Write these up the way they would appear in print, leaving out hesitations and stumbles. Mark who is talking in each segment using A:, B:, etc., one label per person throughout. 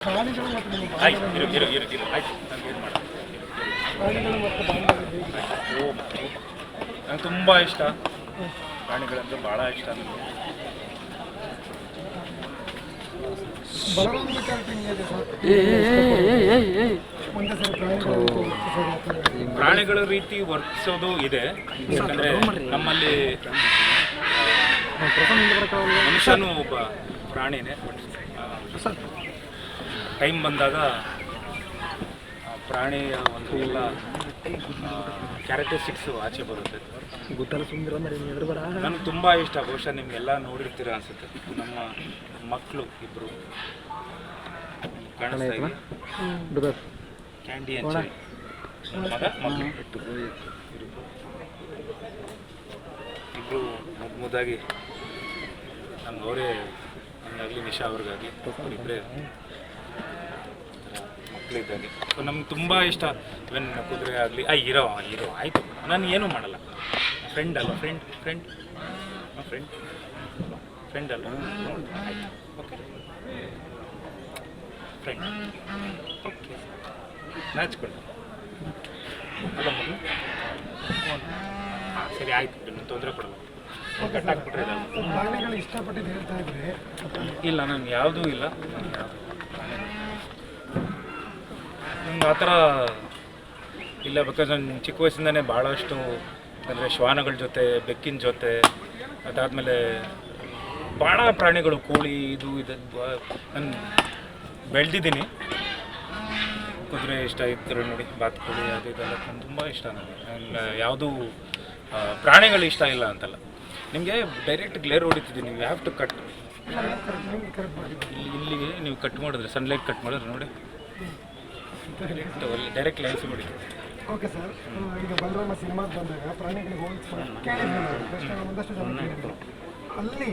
A: ಪ್ರಾಣಿಗಳು ಮತ್ತು ನಿಮ್ಮ
B: ಆಯ್ತು ಆಯ್ತು ನನಗೆ ಏನು ಮಾಡೋದು
A: ಪ್ರಾಣಿಗಳು ಮತ್ತು ಬಾಂಧವ್ಯ
B: ನಂಗೆ ತುಂಬ ಇಷ್ಟ ಪ್ರಾಣಿಗಳಂದ್ರೆ ಭಾಳ ಇಷ್ಟ ನನಗೆ.
A: ಬಲರಾಮನ ಕ್ಯಾರೆಕ್ಟರ್ ಹೇಗೆ ಸರ್? ಒಂದೇ ಸರಿ
B: ಪ್ರಾಣಿಗಳ ರೀತಿ ವರ್ತಿಸೋದು ಇದೆ. ಯಾಕಂದರೆ ನಮ್ಮಲ್ಲಿ ಮನುಷ್ಯನೂ ಒಬ್ಬ ಪ್ರಾಣಿನೇ. ಟೈಮ್ ಬಂದಾಗ ಪ್ರಾಣಿಯ ಒಂದು ಎಲ್ಲ ಕ್ಯಾರೆಕ್ಟರಿಸ್ಟಿಕ್ಸು ಆಚೆ ಬರುತ್ತೆ. ನನಗೆ ತುಂಬ ಇಷ್ಟ. ಬಹುಶಃ ನಿಮಗೆಲ್ಲ ನೋಡಿರ್ತೀರ ಅನಿಸುತ್ತೆ. ನಮ್ಮ ಮಕ್ಕಳು ಇಬ್ಬರು ಕಾಣಿಸ್ತಾ ಇದೆ, ಕ್ಯಾಂಡಿ ಅಂತ ಮಗ ಮಕ್ಕಳು ಇಬ್ಬರು ಮುದ್ದಾಗಿ ನಮ್ಗೆ ಅವರೇ, ನಮಗಾಗಲಿ ನಿಶಾ ಅವ್ರಿಗಾಗಲಿ ಇಬ್ಬರೇ ಮಕ್ಕಳಿದ್ದಾಗೆ. ಸೊ ನಮ್ಗೆ ತುಂಬ ಇಷ್ಟ. ಇವನ್ ಕುದುರೆ ಆಗಲಿ ಹೀರೋ ಆಯಿತು, ನಾನು ಏನೂ ಮಾಡಲ್ಲ. ಫ್ರೆಂಡ್ ಅಲ್ಲ, ಫ್ರೆಂಡ್ ಅಲ್ಲ, ಆಯಿತು, ಓಕೆ ಫ್ರೆಂಡ್, ಓಕೆ ನಾಚ್ಕೊಂಡು ಅಲ್ಲ ಮಗು, ಸರಿ ಆಯಿತು, ನಿಮ್ಗೆ ತೊಂದರೆ ಕೊಡಲ್ಲ, ಕಟ್ಟಾಕ್ಬಿಟ್ರೆ
A: ಪ್ರಾಣಿಗಳು ಇಷ್ಟಪಟ್ಟಿದ್ದು ಹೇಳ್ತಾ ಇದ್ರೆ
B: ಇಲ್ಲ, ನನಗೆ ಯಾವುದೂ ಇಲ್ಲ. ನಂಗೆ ಆ ಥರ ಇಲ್ಲ. ಬಿಕಾಸ್ ನಾನು ಚಿಕ್ಕ ವಯಸ್ಸಿಂದನೇ ಭಾಳಷ್ಟು ಅಂದರೆ ಶ್ವಾನಗಳ ಜೊತೆ, ಬೆಕ್ಕಿನ ಜೊತೆ, ಅದಾದಮೇಲೆ ಭಾಳ ಪ್ರಾಣಿಗಳು, ಕೋಳಿ ಇದು ನಾನು ಬೆಳೆದಿದ್ದೀನಿ. ಕುದುರೆ ಇಷ್ಟ ಇದ್ದರು ನೋಡಿ, ಬಾತುಕೋಳಿ ಅದು ಇದೆಲ್ಲ ತುಂಬ ಇಷ್ಟ ನನಗೆ. ಯಾವುದೂ ಪ್ರಾಣಿಗಳು ಇಷ್ಟ ಇಲ್ಲ ಅಂತಲ್ಲ. ನಿಮಗೆ ಡೈರೆಕ್ಟ್ ಗ್ಲೇರ್ ಹೊಡಿತಿದ್ದೀನಿ, ನೀವು ಹ್ಯಾವ್ ಟು ಕಟ್. ಇಲ್ಲಿಗೆ ನೀವು ಕಟ್ ಮಾಡಿದ್ರೆ, ಸನ್ಲೈಟ್ ಕಟ್ ಮಾಡಿದ್ರೆ ನೋಡಿ, ಡೈರೆಕ್ಟ್ ಲೈನ್ಸ್ ಹೊಡಿತೀವಿ.
A: ಓಕೆ ಸರ್, ಈಗ ಬಲರಾಮ ಸಿನಿಮಾ ಬಂದಾಗ ಪ್ರಾಣಿಗಳಿಗೆ ಕೇಳಿದ್ವಿ, ಒಂದಷ್ಟು ಜನ ಕೇಳಿದ್ರು, ಅಲ್ಲಿ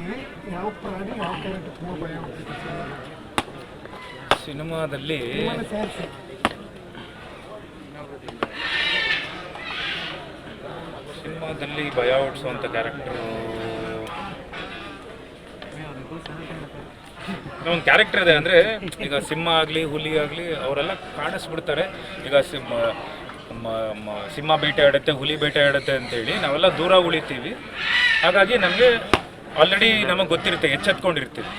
A: ಯಾವ ಪ್ರಾಣಿ ಯಾವ ಕ್ಯಾರೆಕ್ಟರ್ ತುಂಬ ಭಯ ಆಗ್ತಿದೆ
B: ಸಿನಿಮಾದಲ್ಲಿ? ಸಿನಿಮಾದಲ್ಲಿ ಭಯ ಹುಟ್ಟಿಸುವಂಥ ಕ್ಯಾರೆಕ್ಟರು ಒಂದು ಕ್ಯಾರೆಕ್ಟರ್ ಇದೆ. ಅಂದರೆ ಈಗ ಸಿಂಹ ಆಗಲಿ ಹುಲಿ ಆಗಲಿ ಅವರೆಲ್ಲ ಕಾಣಿಸ್ಬಿಡ್ತಾರೆ. ಈಗ ಸಿಂಹ ಬೇಟೆ ಆಡುತ್ತೆ, ಹುಲಿ ಬೇಟೆ ಆಡುತ್ತೆ ಅಂತೇಳಿ ನಾವೆಲ್ಲ ದೂರ ಉಳಿತೀವಿ. ಹಾಗಾಗಿ ನಮಗೆ ಆಲ್ರೆಡಿ ನಮಗೆ ಗೊತ್ತಿರುತ್ತೆ, ಎಚ್ಚೆತ್ಕೊಂಡಿರ್ತೀವಿ.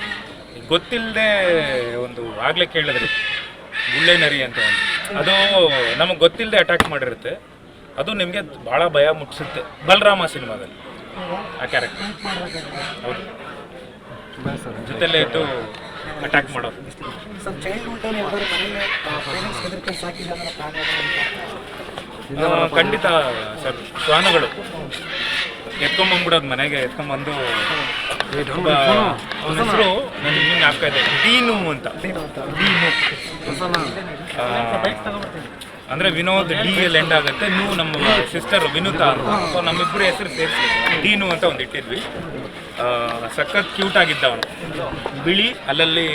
B: ಗೊತ್ತಿಲ್ಲದೆ ಒಂದು ಆಗಲೇ ಕೇಳಿದ್ರಿ ಗುಳ್ಳೆ ನರಿ ಅಂತ ಒಂದು, ಅದು ನಮಗೆ ಗೊತ್ತಿಲ್ಲದೆ ಅಟ್ಯಾಕ್ ಮಾಡಿರುತ್ತೆ. ಅದು ನಿಮಗೆ ಭಾಳ ಭಯ ಮುಟ್ಟಿಸುತ್ತೆ ಬಲರಾಮ ಸಿನಿಮಾದಲ್ಲಿ ಆ ಕ್ಯಾರೆಕ್ಟರ್. ಹೌದು, ಜೊತೆಲೇ ಇದ್ದು ಅಟ್ಯಾಕ್ ಮಾಡೋದು. ಖಂಡಿತ ಸರ್, ಶ್ವಾನಗಳು ಎತ್ಕೊಂಬಂದ್ಬಿಡೋದು, ಮನೆಗೆ ಎತ್ಕೊಂಬಂದು. ಅವನ ಹೆಸರು ನಾನು ಇನ್ನೂ ಜ್ಞಾಪಕ ಇದೆ, ಡೀನು ಅಂತ. ಅಂದರೆ ವಿನೋದ್, ಡಿ ಎಲ್ ಎಂಡ್ ಆಗುತ್ತೆ, ನೀವು ನಮ್ಮ ಸಿಸ್ಟರ್ ವಿನುತಾ ಅಂತ. ಸೊ ನಮ್ಮಿಬ್ಬರು ಹೆಸರು ಸೇರಿಸಿ ಡೀನು ಅಂತ ಒಂದು ಇಟ್ಟಿದ್ವಿ. ಸಖತ್ ಕ್ಯೂಟ್ ಆಗಿದ್ದ ಅವನು, ಬಿಳಿ ಅಲ್ಲಲ್ಲಿ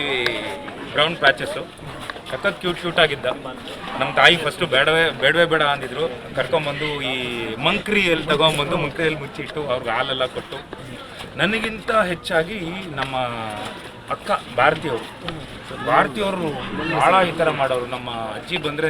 B: ಬ್ರೌನ್ ಪ್ಯಾಚಸ್ಸು, ಸಖತ್ ಕ್ಯೂಟ್ ಆಗಿದ್ದ. ನಮ್ಮ ತಾಯಿ ಫಸ್ಟು ಬೇಡವೇ ಬೇಡ ಅಂದಿದ್ರು. ಕರ್ಕೊಂಬಂದು ಈ ಮಂಕ್ರಿಯಲ್ಲಿ ತಗೊಂಬಂದು ಮಂಕ್ರಿಯಲ್ಲಿ ಮುಚ್ಚಿಟ್ಟು ಅವ್ರಿಗೆ ಹಾಲೆಲ್ಲ ಕೊಟ್ಟು. ನನಗಿಂತ ಹೆಚ್ಚಾಗಿ ನಮ್ಮ ಅಕ್ಕ ಭಾರತಿಯವರು ಭಾಳ ಈ ಥರ ಮಾಡೋರು. ನಮ್ಮ ಅಜ್ಜಿ ಬಂದರೆ